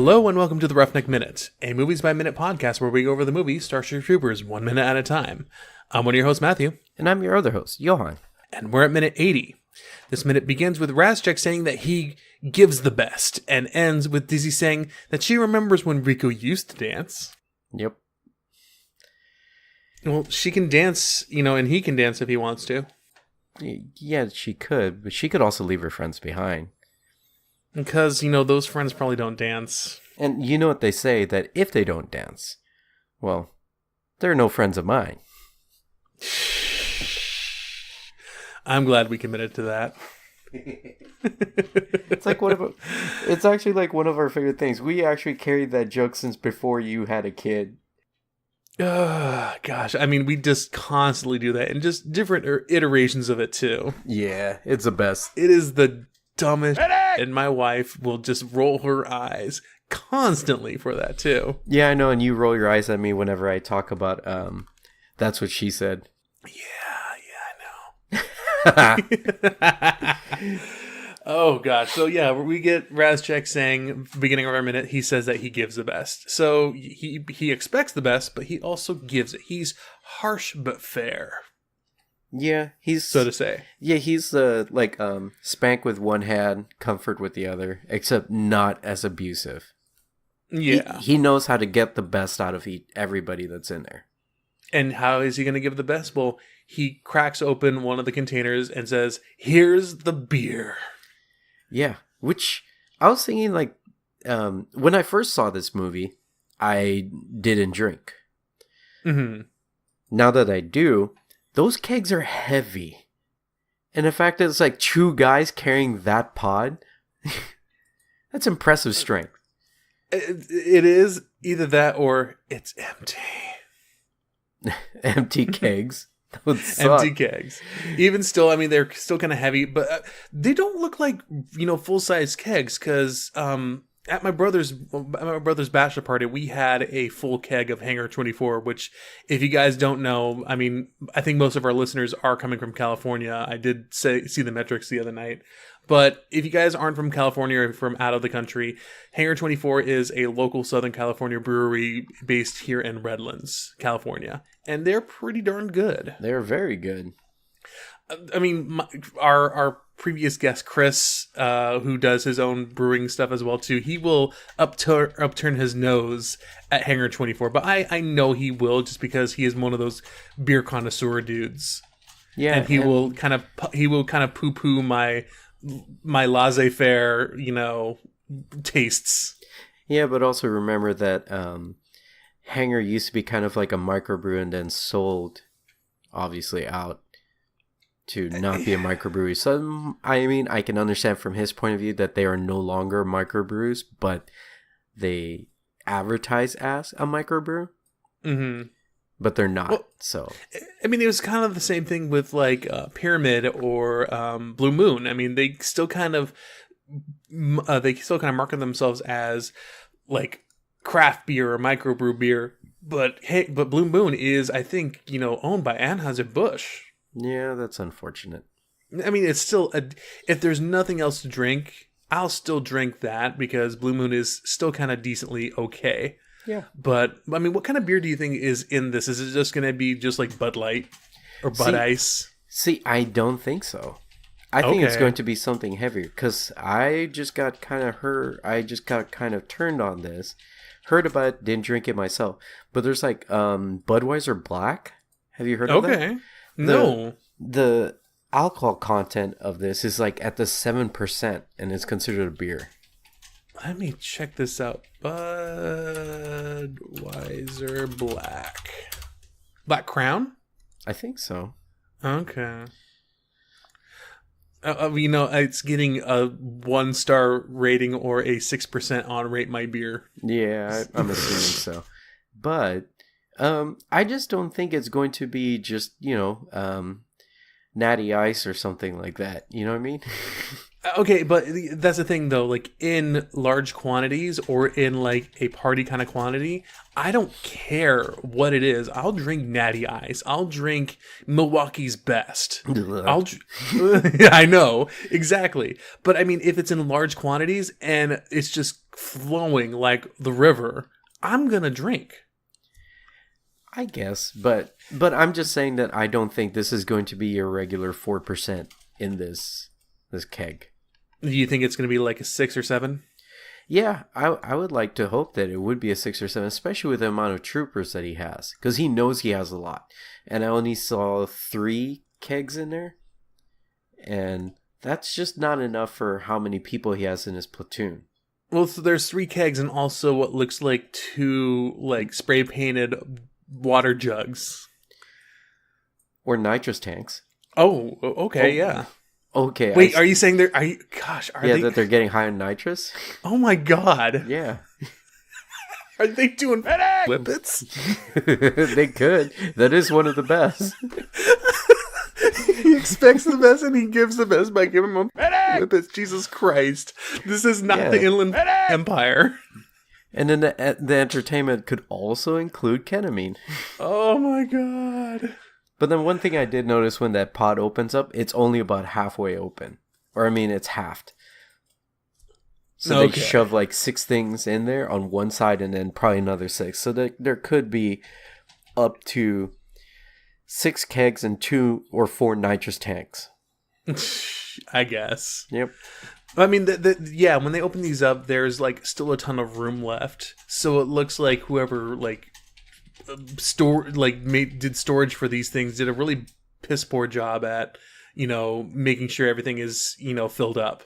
Hello and welcome to the Roughneck Minute, a Movies by Minute podcast where we go over the movie Starship Troopers 1 minute at a time. I'm one of your hosts, Matthew. And I'm your other host, Johan. And we're at minute 80. This minute begins with Razchek saying that he gives the best, and ends with Dizzy saying that she remembers when Rico used to dance. Yep. Well, she can dance, and he can dance if he wants to. Yeah, she could, but she could also leave her friends behind. Because, those friends probably don't dance. And you know what they say, that if they don't dance, well, they're no friends of mine. I'm glad we committed to that. It's actually like one of our favorite things. We actually carried that joke since before you had a kid. Gosh, we just constantly do that, and just different iterations of it too. Yeah, it's the best. It is the dumbest, and my wife will just roll her eyes constantly for that too. Yeah, I know, and you roll your eyes at me whenever I talk about that's what she said. Yeah, I know. Oh gosh, so yeah, we get Razchek saying, beginning of our minute, he says that he gives the best. So he expects the best, but he also gives it. He's harsh but fair. Yeah, he's so to say. Yeah, he's spank with one hand, comfort with the other, except not as abusive. Yeah, he knows how to get the best out of everybody that's in there. And how is he going to give the best? Well, he cracks open one of the containers and says, "Here's the beer." Yeah, which I was thinking, when I first saw this movie, I didn't drink. Mm-hmm. Now that I do, those kegs are heavy. And the fact that it's like two guys carrying that pod, that's impressive strength. It is either that or it's empty. Empty kegs. Empty kegs. Even still, they're still kind of heavy, but they don't look like full-size kegs. Because at my brother's bachelor party, we had a full keg of Hangar 24. Which, if you guys don't know, I think most of our listeners are coming from California. I did see the metrics the other night. But if you guys aren't from California or from out of the country, Hangar 24 is a local Southern California brewery based here in Redlands, California. And they're pretty darn good. They're very good. Our previous guest, Chris, who does his own brewing stuff as well, too, he will upturn his nose at Hangar 24. But I know he will, just because he is one of those beer connoisseur dudes. Yeah. And he will kind of poo-poo my laissez-faire, tastes. Yeah, but also remember that Hangar used to be kind of like a microbrew and then sold, obviously, out to not be a microbrewery. So, I can understand from his point of view that they are no longer microbrews, but they advertise as a microbrew. Mm-hmm. But they're not. Well, so it was kind of the same thing with Pyramid or Blue Moon. They still kind of market themselves as like craft beer or microbrew beer. But Blue Moon is, I think, owned by Anheuser-Busch. Yeah, that's unfortunate. It's still if there's nothing else to drink, I'll still drink that, because Blue Moon is still kind of decently okay. Yeah. But, what kind of beer do you think is in this? Is it just going to be just like Bud Light or Bud Ice? See, I don't think so. I think it's going to be something heavier, because I just got kind of turned on this. Heard about it, didn't drink it myself. But there's Budweiser Black. Have you heard of that? Okay. No. The alcohol content of this is at the 7%, and it's considered a beer. Let me check this out. Budweiser Black. Black Crown? I think so. Okay. It's getting a 1-star rating or a 6% on Rate My Beer. Yeah, I'm assuming so. But I just don't think it's going to be just, Natty Ice or something like that. You know what I mean? Okay, but that's the thing though. Like in large quantities or in like a party kind of quantity, I don't care what it is. I'll drink Natty Ice. I'll drink Milwaukee's Best. I'll. Yeah, I know exactly. But I mean, if it's in large quantities and it's just flowing like the river, I'm gonna drink. I guess, but I'm just saying that I don't think this is going to be your regular 4% in this keg. Do you think it's gonna be like a 6 or 7? Yeah, I would like to hope that it would be a 6 or 7, especially with the amount of troopers that he has, because he knows he has a lot. And I only saw 3 kegs in there, and that's just not enough for how many people he has in his platoon. Well, so there's 3 kegs and also what looks like 2 like spray painted water jugs. Or nitrous tanks. Oh, okay, Oh, yeah. okay. Wait, are you saying they're? Are you? Gosh, are yeah, they? that they're getting high on nitrous? Oh my God, Yeah. are they doing whippets? They could. That is one of the best. He expects the best and he gives the best by giving them whippets. Jesus Christ, this is not the Yeah. Inland Empire. And then the entertainment could also include ketamine. Oh my God. But then one thing I did notice when that pod opens up, it's only about halfway open. Or I mean, it's halved. So Okay. they shove like 6 things in there on one side and then probably another 6. So there could be up to 6 kegs and 2 or 4 nitrous tanks. I guess. Yep. I mean, yeah. When they open these up, there's like still a ton of room left, so it looks like whoever like did storage for these things did a really piss poor job at making sure everything is filled up.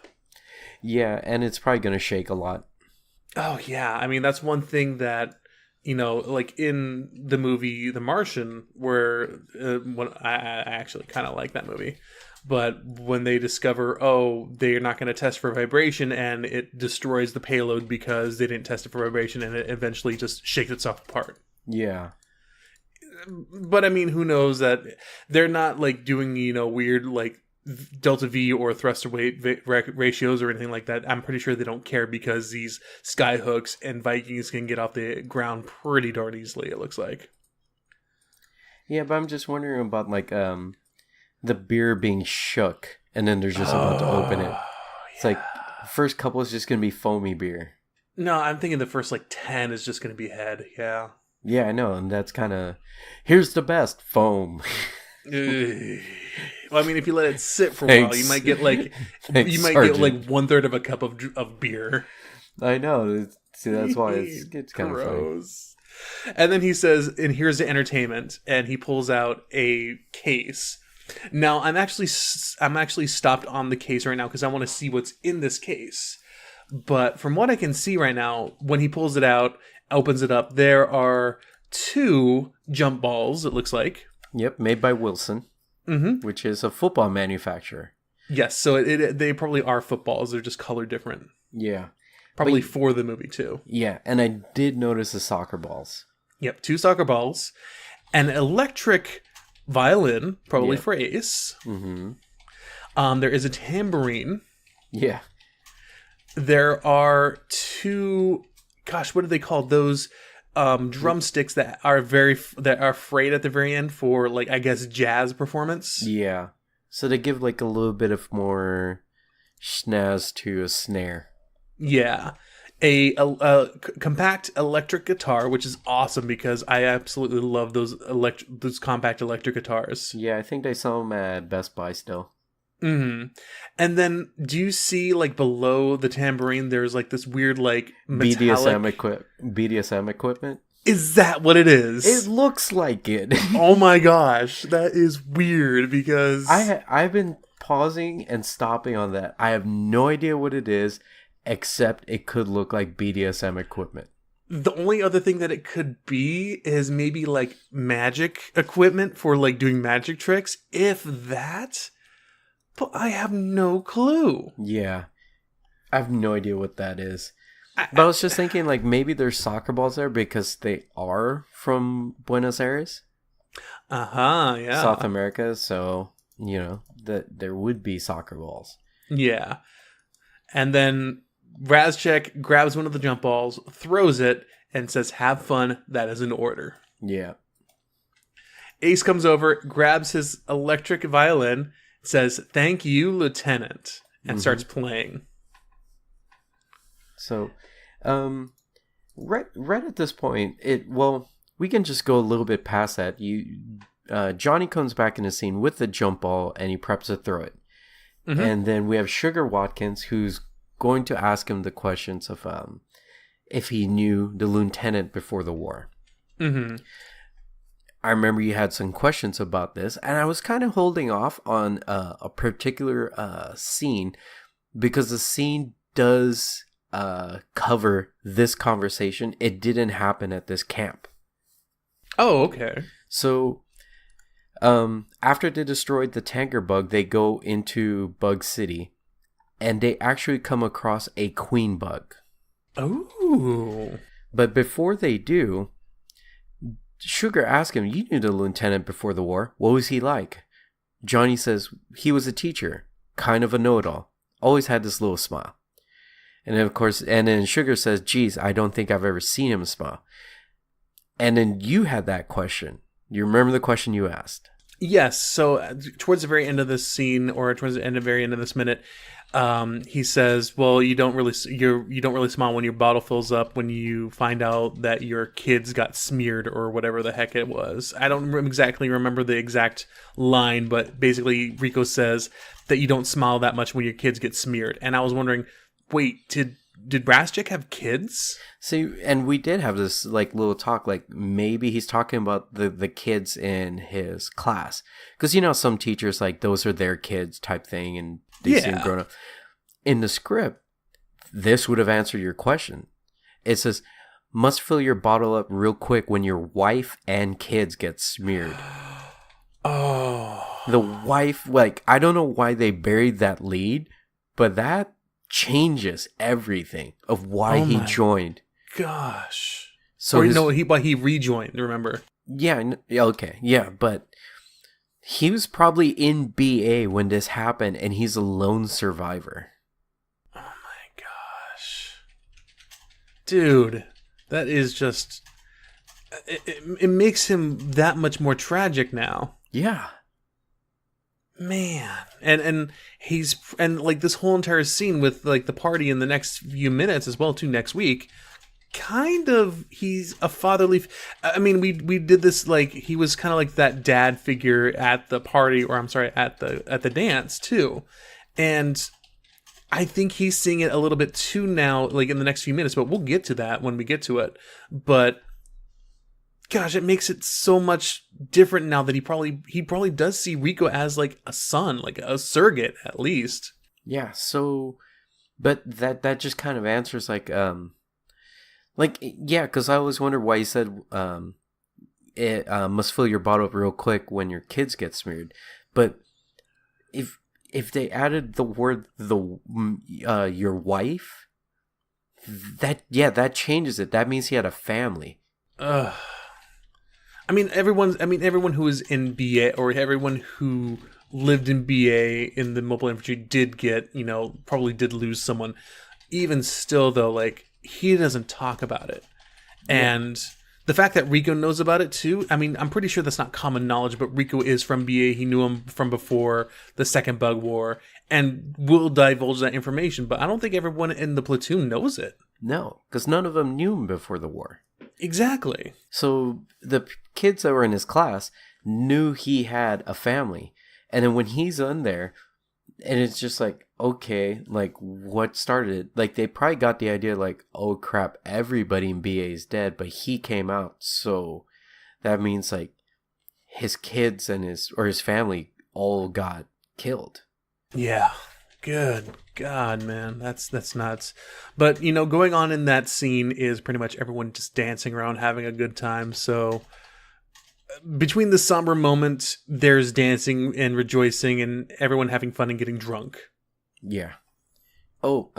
Yeah, and it's probably going to shake a lot. Oh yeah, I mean that's one thing that like in the movie The Martian, where when I actually kind of like that movie, but when they discover, oh, they're not going to test for vibration, and it destroys the payload because they didn't test it for vibration, and it eventually just shakes itself apart. Yeah. But I mean, who knows that they're not like doing weird like delta V or thrust to weight ratios or anything like that. I'm pretty sure they don't care because these Skyhooks and Vikings can get off the ground pretty darn easily, it looks like. Yeah, but I'm just wondering about like the beer being shook and then they're just about to open it. It's like the first couple is just going to be foamy beer. No, I'm thinking the first like 10 is just going to be head. Yeah. Yeah, I know, and that's kind of here's the best foam. Well, I mean, if you let it sit for a while, you might get like Thanks, get Sergeant. like 1/3 of a cup of beer. I know. See, that's why it's kind of funny. Gross. And then he says, "And here's the entertainment," and he pulls out a case. Now, I'm actually stopped on the case right now because I want to see what's in this case. But from what I can see right now, when he pulls it out, opens it up, there are 2 jump balls. It looks like. Yep, made by Wilson, which is a football manufacturer. Yes, so they probably are footballs. They're just colored different. Yeah. Probably for the movie too. Yeah, and I did notice the soccer balls. Yep, 2 soccer balls, an electric violin, probably Yep. for Ace. Mm-hmm. There is a tambourine. Yeah. There are 2. Gosh, what are they called? Those drumsticks that are frayed at the very end for like I guess jazz performance. Yeah. So they give like a little bit of more snaz to a snare. Yeah. A compact electric guitar, which is awesome because I absolutely love those compact electric guitars. Yeah, I think they sell them at Best Buy still. Mm-hmm. And then, do you see like below the tambourine? There's like this weird like metallic... BDSM equipment. Is that what it is? It looks like it. Oh my gosh, that is weird because I've been pausing and stopping on that. I have no idea what it is, except it could look like BDSM equipment. the only other thing that it could be is maybe like magic equipment for like doing magic tricks, if that. But I have no clue. Yeah. I have no idea what that is. But I was just thinking, like, maybe there's soccer balls there because they are from Buenos Aires, Yeah. South America. So, that there would be soccer balls. Yeah. And then Razchek grabs one of the jump balls, throws it, and says, "Have fun. That is an order." Yeah. Ace comes over, grabs his electric violin, says, "Thank you, Lieutenant," and starts playing. So, right at this point, we can just go a little bit past that. Johnny comes back in the scene with the jump ball, and he preps to throw it. And then we have Sugar Watkins, who's going to ask him the questions of if he knew the lieutenant before the war. I remember you had some questions about this, and I was kind of holding off on a particular scene because the scene does cover this conversation. It didn't happen at this camp. Oh, okay. So, after they destroyed the tanker bug, they go into Bug City, and they actually come across a queen bug. Oh. But before they do, Sugar asks him, "You knew the lieutenant before the war. What was he like?" Johnny says, "He was a teacher, kind of a know-it-all. Always had this little smile." And then, of course, Sugar says, "Geez, I don't think I've ever seen him smile." And then you had that question. You remember the question you asked? Yes. So towards the very end of this scene, or towards the very end of this minute, he says, "Well, you don't really smile when your bottle fills up when you find out that your kids got smeared or whatever the heck it was." I don't exactly remember the exact line, but basically Rico says that you don't smile that much when your kids get smeared. And I was wondering, wait, did Razchek have kids? See, and we did have this like little talk, like maybe he's talking about the kids in his class, because some teachers like those are their kids type thing, and they seem grown up. In the script, this would have answered your question. It says, "Must fill your bottle up real quick when your wife and kids get smeared." Oh, the wife, like, I don't know why they buried that lead, but that changes everything of why he joined. Gosh. So he rejoined, remember? Yeah, okay. Yeah, but he was probably in BA when this happened, and he's a lone survivor. Oh my gosh. Dude, that is just... It makes him that much more tragic now. Yeah. Man, and he's like this whole entire scene with like the party in the next few minutes as well too next week. Kind of, he's a fatherly. I mean, we did this like he was kind of like that dad figure at the party, or I'm sorry, at the dance too, and I think he's seeing it a little bit too now, like in the next few minutes. But we'll get to that when we get to it. But gosh, it makes it so much different now that he probably does see Rico as like a son, like a surrogate at least. Yeah. So, but that just kind of answers yeah, because I always wondered why he said it must fill your bottle up real quick when your kids get smeared. But if they added the word your wife, that changes it. That means he had a family. I mean, everyone who was in BA, or everyone who lived in BA in the mobile infantry did get, probably did lose someone. Even still, though, like, he doesn't talk about it. Yeah. And the fact that Rico knows about it, too, I mean, I'm pretty sure that's not common knowledge, but Rico is from BA. He knew him from before the Second Bug War, and will divulge that information. But I don't think everyone in the platoon knows it. No, because none of them knew him before the war. Exactly. So the kids that were in his class knew he had a family. And then when he's in there, and it's just like, okay, like, what started it? Like, they probably got the idea, like, oh crap, everybody in BA is dead, but he came out. So that means, like, his kids and his family all got killed. Yeah. Good God, man. That's nuts. But, going on in that scene is pretty much everyone just dancing around, having a good time. So between the somber moment, there's dancing and rejoicing and everyone having fun and getting drunk. Yeah. Oh,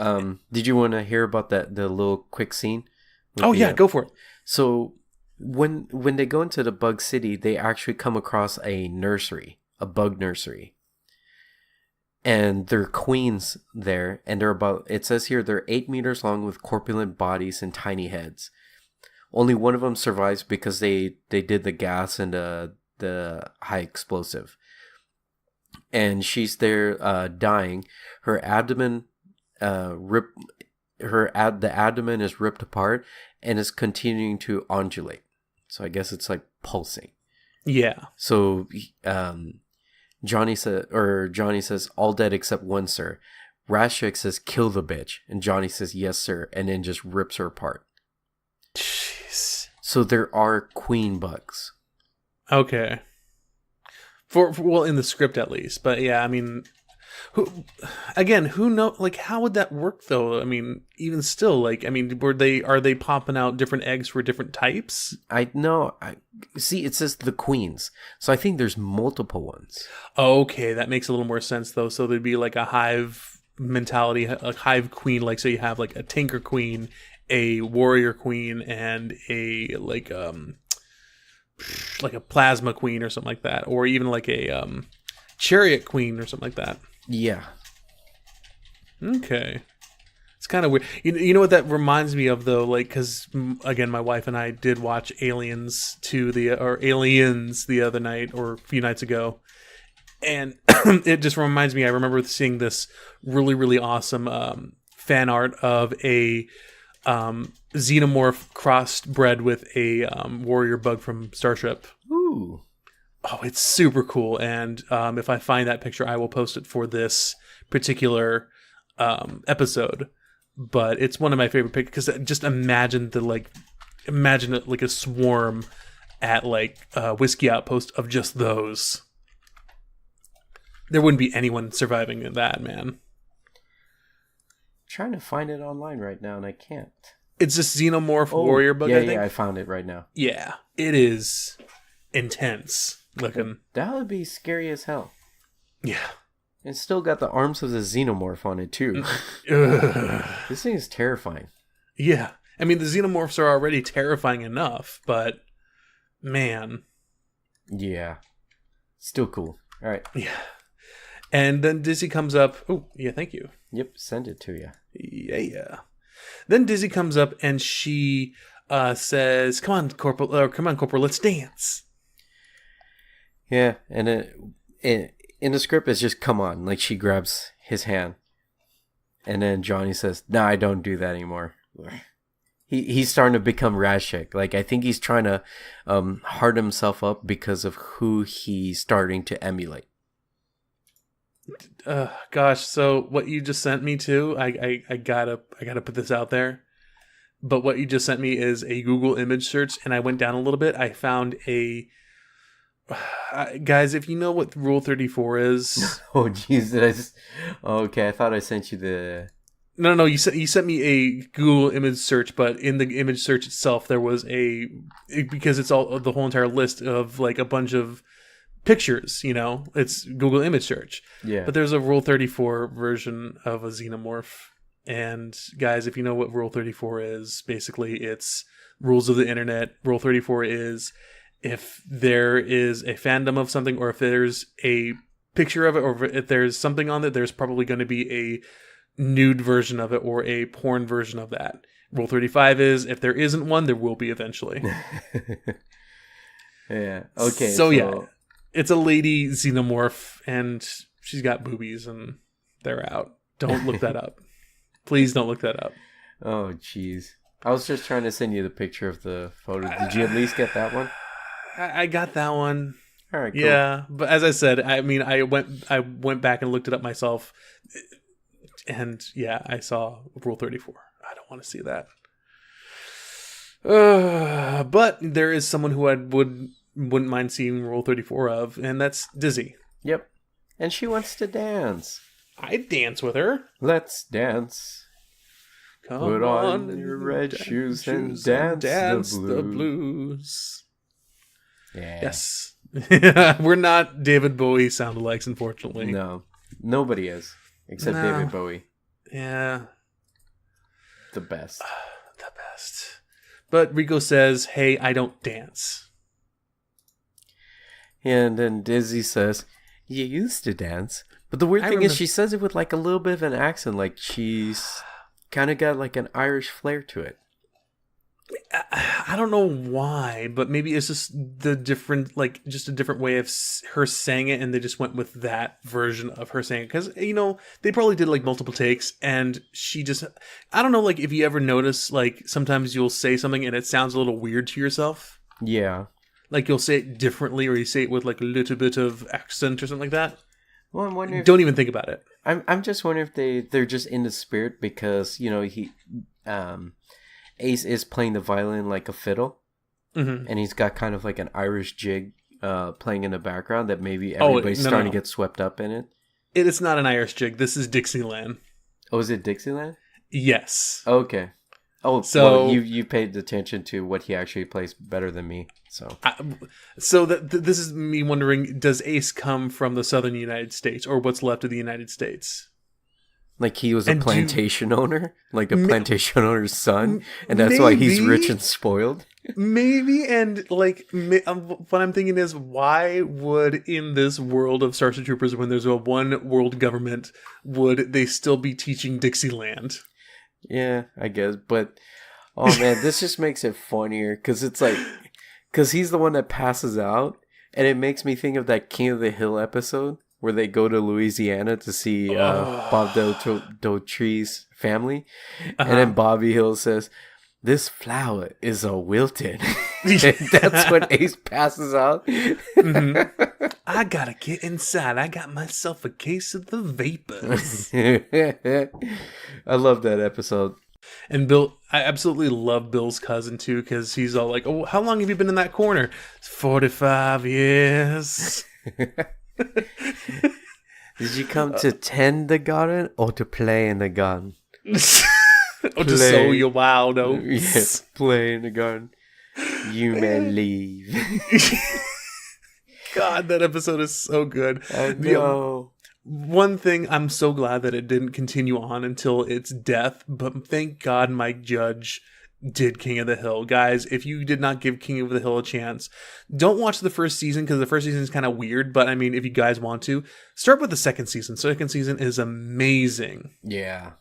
did you want to hear about the little quick scene? Oh, yeah, go for it. So when they go into the Bug City, they actually come across a nursery, a bug nursery. and they're queens there, and they're about, it says here, they're 8 meters long with corpulent bodies and tiny heads. Only one of them survives because they did the gas and the high explosive. And she's there dying. Her abdomen the abdomen is ripped apart and is continuing to undulate. So I guess it's like pulsing. Yeah. So Johnny says, all dead except one, sir. Rashik says, kill the bitch. And Johnny says, yes, sir. And then just rips her apart. Jeez. So there are queen bugs. Okay. For well, in the script at least. But yeah, I mean, who know, like, how would that work though? I mean, even still, like, I mean, are they popping out different eggs for different types? I know. I see, it says the queens. So I think there's multiple ones. Okay, that makes a little more sense though. So there'd be like a hive mentality, a hive queen, like, so you have like a tinker queen, a warrior queen, and a like a plasma queen or something like that, or even like a chariot queen or something like that. Yeah. Okay. It's kind of weird. You know what that reminds me of though, like, because again, my wife and I did watch Aliens the other night or a few nights ago, and it just reminds me. I remember seeing this really, really awesome fan art of a xenomorph crossed bred with a warrior bug from Starship. Ooh. Oh, it's super cool. And if I find that picture, I will post it for this particular episode. But it's one of my favorite pictures because just imagine it like a swarm at like a whiskey outpost of just those. There wouldn't be anyone surviving in that, man. Trying to find it online right now and I can't. It's this xenomorph warrior bug, yeah, I think. Yeah, I found it right now. Yeah, it is intense looking. That would be scary as hell. Yeah. And still got the arms of the xenomorph on it too. This thing is terrifying. Yeah. I mean, the xenomorphs are already terrifying enough, but man. Yeah. Still cool. All right. Yeah. And then Dizzy comes up. Oh, yeah, thank you. Yep, send it to you. Yeah. Then Dizzy comes up and she says, come on, Corporal, let's dance. Yeah, and in the script, it's just, come on. Like, she grabs his hand. And then Johnny says, nah, I don't do that anymore. He's starting to become Rashik. Like, I think he's trying to hard himself up because of who he's starting to emulate. Gosh, so what you just sent me to, I gotta put this out there. But what you just sent me is a Google image search, and I went down a little bit. I found guys, if you know what Rule 34 is. Oh, jeez, did I just? Oh, okay, I thought I sent you the. No, you sent me a Google image search, but in the image search itself, there was because it's all the whole entire list of like a bunch of pictures, it's Google image search. Yeah. But there's a Rule 34 version of a xenomorph. And guys, if you know what Rule 34 is, basically it's rules of the internet. Rule 34 is if there is a fandom of something, or if there's a picture of it, or if there's something on it, there's probably going to be a nude version of it or a porn version of that. Rule 35 is if there isn't one, there will be eventually. Yeah. Okay. So yeah. It's a lady xenomorph, and she's got boobies, and they're out. Don't look that up. Please don't look that up. Oh, jeez. I was just trying to send you the picture of the photo. Did you at least get that one? I got that one. All right, cool. Yeah, but as I said, I mean, I went back and looked it up myself, and yeah, I saw Rule 34. I don't want to see that. But there is someone who wouldn't mind seeing Rule 34 of, and that's Dizzy. Yep. And she wants to dance. I'd dance with her. Let's dance. Come Put on your red shoes and dance the blues. Yeah. Yes. We're not David Bowie sound-alikes, unfortunately. No. Nobody is. Except David Bowie. Yeah. The best. The best. But Rico says, hey, I don't dance. And then Dizzy says, you used to dance, But the weird I thing is remember. she says it with like a little bit of an accent, like she's kind of got like an Irish flair to it. I don't know why, but maybe it's just the different, like, just a different way of her saying it, and they just went with that version of her saying it. Because, they probably did, like, multiple takes, and she just, I don't know, like, if you ever notice, like, sometimes you'll say something and it sounds a little weird to yourself. Yeah. Like, you'll say it differently, or you say it with, like, a little bit of accent or something like that. Well, I'm wondering. Don't even think about it. I'm just wondering if they're just in the spirit because Ace is playing the violin like a fiddle, and he's got kind of like an Irish jig playing in the background that maybe everybody's starting to get swept up in it. It is not an Irish jig. This is Dixieland. Oh, is it Dixieland? Yes. Okay. Oh, so well, you paid attention to what he actually plays better than me. So this is me wondering: does Ace come from the southern United States, or what's left of the United States? Like he was a plantation owner, like a plantation owner's son, and that's why he's rich and spoiled. Maybe, and like what I'm thinking is, why would in this world of Starship Troopers, when there's a one world government, would they still be teaching Dixieland? Yeah, I guess, but oh man, this just makes it funnier because it's like, because he's the one that passes out, and it makes me think of that King of the Hill episode where they go to Louisiana to see Bob Daughtry's family, and then Bobby Hill says, "This flower is a wilted." That's when Ace passes out. I gotta get inside. I got myself a case of the vapors. I love that episode. And Bill, I absolutely love Bill's cousin too, because he's all like, "Oh, how long have you been in that corner?" 45 years. Did you come to tend the garden or to play in the garden? Or to sow your wild oats? Yes, play in the garden. You may leave. God, that episode is so good. I know. One thing, I'm so glad that it didn't continue on until its death, but thank God Mike Judge did King of the Hill. Guys, if you did not give King of the Hill a chance, don't watch the first season, because the first season is kind of weird, but I mean, if you guys want to, start with the second season. Second season is amazing. Yeah.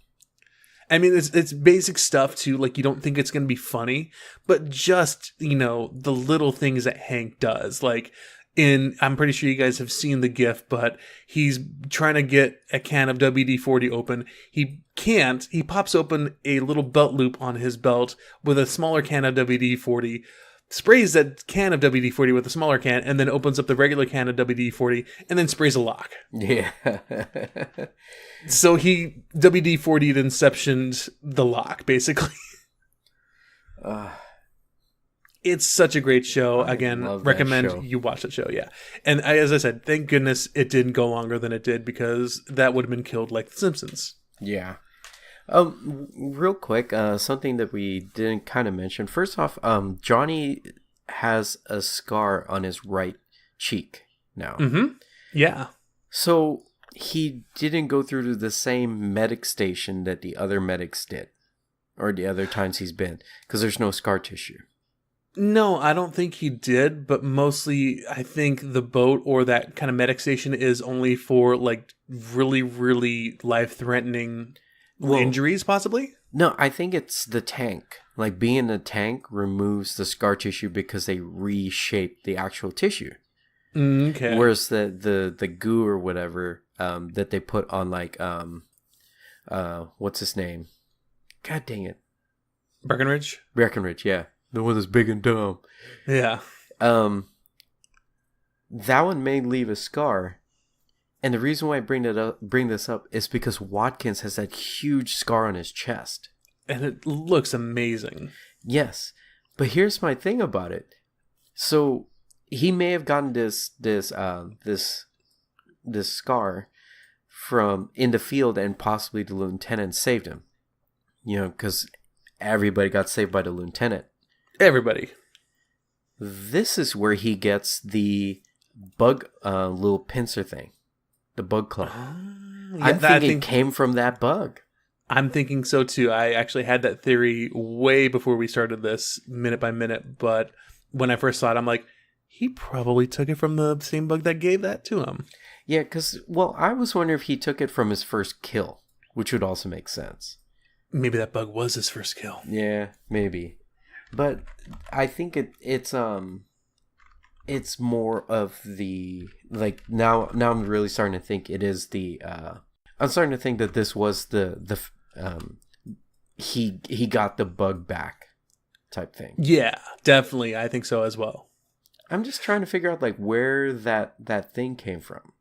I mean, it's basic stuff too, like you don't think it's going to be funny, but just, the little things that Hank does, like I'm pretty sure you guys have seen the GIF, but he's trying to get a can of WD-40 open. He can't. He pops open a little belt loop on his belt with a smaller can of WD-40, sprays that can of WD-40 with a smaller can, and then opens up the regular can of WD-40, and then sprays a lock. Yeah. So he WD-40'd Inceptioned the lock, basically. It's such a great show. Again, recommend you watch that show. Yeah. And as I said, thank goodness it didn't go longer than it did, because that would have been killed like The Simpsons. Yeah. Real quick, something that we didn't kind of mention. First off, Johnny has a scar on his right cheek now. Mm-hmm. Yeah. So he didn't go through to the same medic station that the other medics did, or the other times he's been, because there's no scar tissue. No, I don't think he did, but mostly I think the boat or that kind of medic station is only for like really, really life-threatening injuries, possibly? No, I think it's the tank. Like being in the tank removes the scar tissue because they reshape the actual tissue. Okay. Whereas the goo or whatever that they put on like what's his name? God dang it. Breckenridge? Breckenridge, yeah. The one that's big and dumb. Yeah. That one may leave a scar. And the reason why I bring this up is because Watkins has that huge scar on his chest. And it looks amazing. Yes. But here's my thing about it. So he may have gotten this scar from in the field, and possibly the lieutenant saved him. Because everybody got saved by the lieutenant. Everybody. This is where he gets the bug little pincer thing. The bug club. Yeah, I'm thinking it came from that bug. I'm thinking so too. I actually had that theory way before we started this, minute by minute. But when I first saw it, I'm like, He probably took it from the same bug that gave that to him. Yeah, because, well, I was wondering if he took it from his first kill, which would also make sense. Maybe that bug was his first kill. Yeah, maybe. But I think it's more of the, like, now I'm really starting to think it is the, I'm starting to think that this was he got the bug back type thing. Yeah, definitely. I think so as well. I'm just trying to figure out, like, where that thing came from.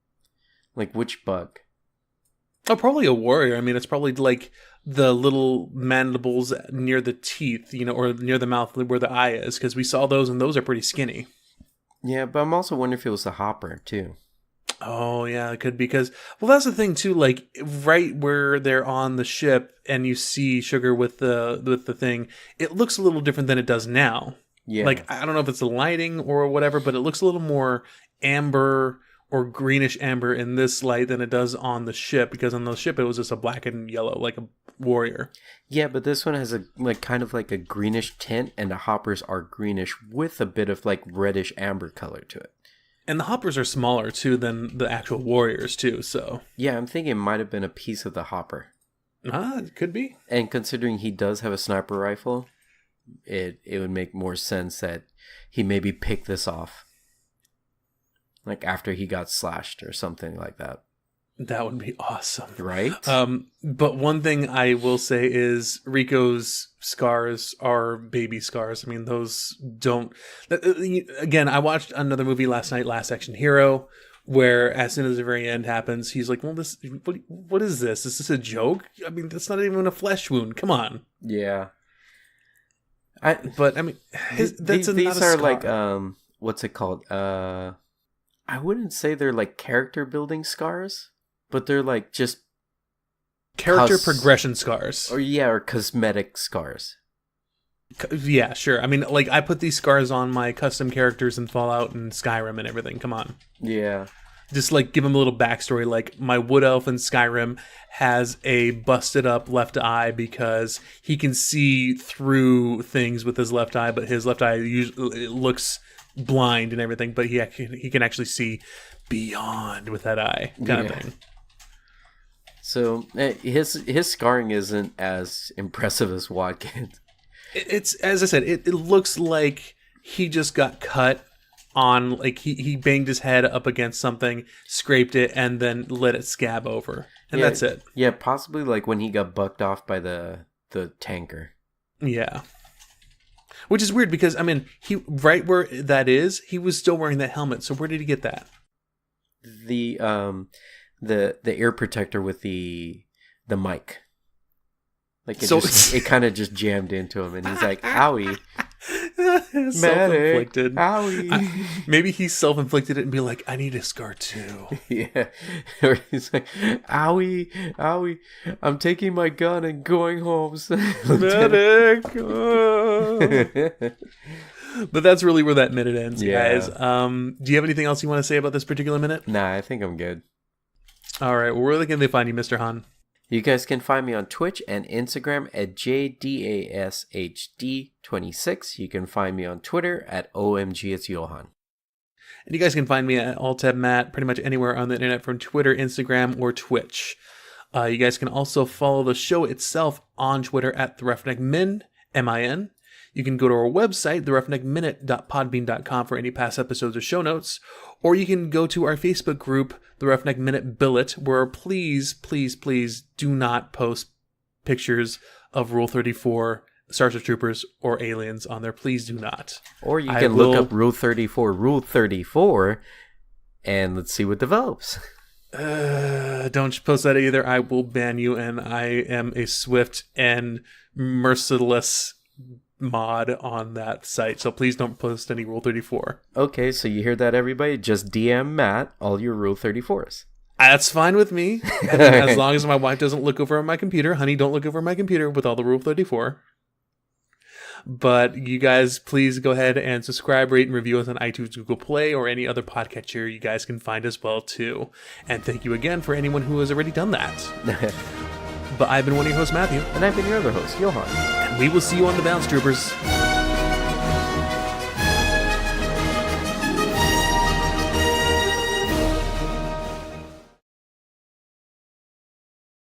Like, which bug? Oh, probably a warrior. I mean, it's probably like the little mandibles near the teeth, or near the mouth where the eye is, because we saw those, and those are pretty skinny. Yeah, but I'm also wondering if it was the hopper, too. Oh, yeah, it could be, because, well, that's the thing, too, like, right where they're on the ship, and you see Sugar with the thing, it looks a little different than it does now. Yeah. Like, I don't know if it's the lighting or whatever, but it looks a little more amber or greenish amber in this light than it does on the ship, because on the ship it was just a black and yellow, like a warrior. Yeah, but this one has a kind of like a greenish tint, and the hoppers are greenish with a bit of like reddish amber color to it. And the hoppers are smaller too than the actual warriors too, so yeah, I'm thinking it might have been a piece of the hopper. It could be. And considering he does have a sniper rifle, it would make more sense that he maybe picked this off. Like after he got slashed or something like that. That would be awesome. Right? But one thing I will say is Rico's scars are baby scars. I mean, those don't... Again, I watched another movie last night, Last Action Hero, where as soon as the very end happens, he's like, well, what is this? Is this a joke? I mean, that's not even a flesh wound. Come on. Yeah. But, I mean, these are like, what's it called? I wouldn't say they're like character building scars, but they're like just character progression scars. Or cosmetic scars. Yeah, sure. I mean, like, I put these scars on my custom characters in Fallout and Skyrim and everything. Come on. Yeah. Just, like, give them a little backstory. Like, my Wood Elf in Skyrim has a busted up left eye because he can see through things with his left eye, but his left eye usually looks blind and everything, but he can actually see beyond with that eye kind of thing. So his scarring isn't as impressive as Watkins. It's, as I said, it looks like he just got cut on, like he banged his head up against something, scraped it, and then let it scab over, and that's it. Yeah, possibly like when he got bucked off by the tanker. Yeah. Which is weird because, I mean, he right where that is, he was still wearing that helmet. So where did he get that? The ear protector with the mic. Like it kind of just jammed into him, and he's like, "Owie." Self-inflicted. Owie. Maybe he self-inflicted it and be like, I need a scar too. Yeah. Or he's like, owie, owie, I'm taking my gun and going home. Medic. But that's really where that minute ends, guys. Do you have anything else you want to say about this particular minute? Nah, I think I'm good. All right. Well, where can they find you, Mr. Han? You guys can find me on Twitch and Instagram at JDASHD26. You can find me on Twitter at OMGIt'sJohan. And you guys can find me at AltTabMatt pretty much anywhere on the internet from Twitter, Instagram, or Twitch. You guys can also follow the show itself on Twitter at TheRoughneckMin, M-I-N. You can go to our website, theroughneckminute.podbean.com for any past episodes or show notes. Or you can go to our Facebook group, The Roughneck Minute Billet, where please, please, please do not post pictures of Rule 34, Starship Troopers, or aliens on there. Please do not. Or you can look up Rule 34, and let's see what develops. Don't post that either. I will ban you, and I am a swift and merciless mod on that site, so please don't post any Rule 34. Okay, so you hear that, everybody? Just DM Matt all your Rule 34s. That's fine with me. As long as my wife doesn't look over my computer. Honey, don't look over my computer with all the Rule 34. But you guys, please go ahead and subscribe, rate, and review us on iTunes, Google Play, or any other podcatcher you guys can find as well, too. And thank you again for anyone who has already done that. But I've been one of your hosts, Matthew. And I've been your other host, Johan. And we will see you on the bounce, troopers.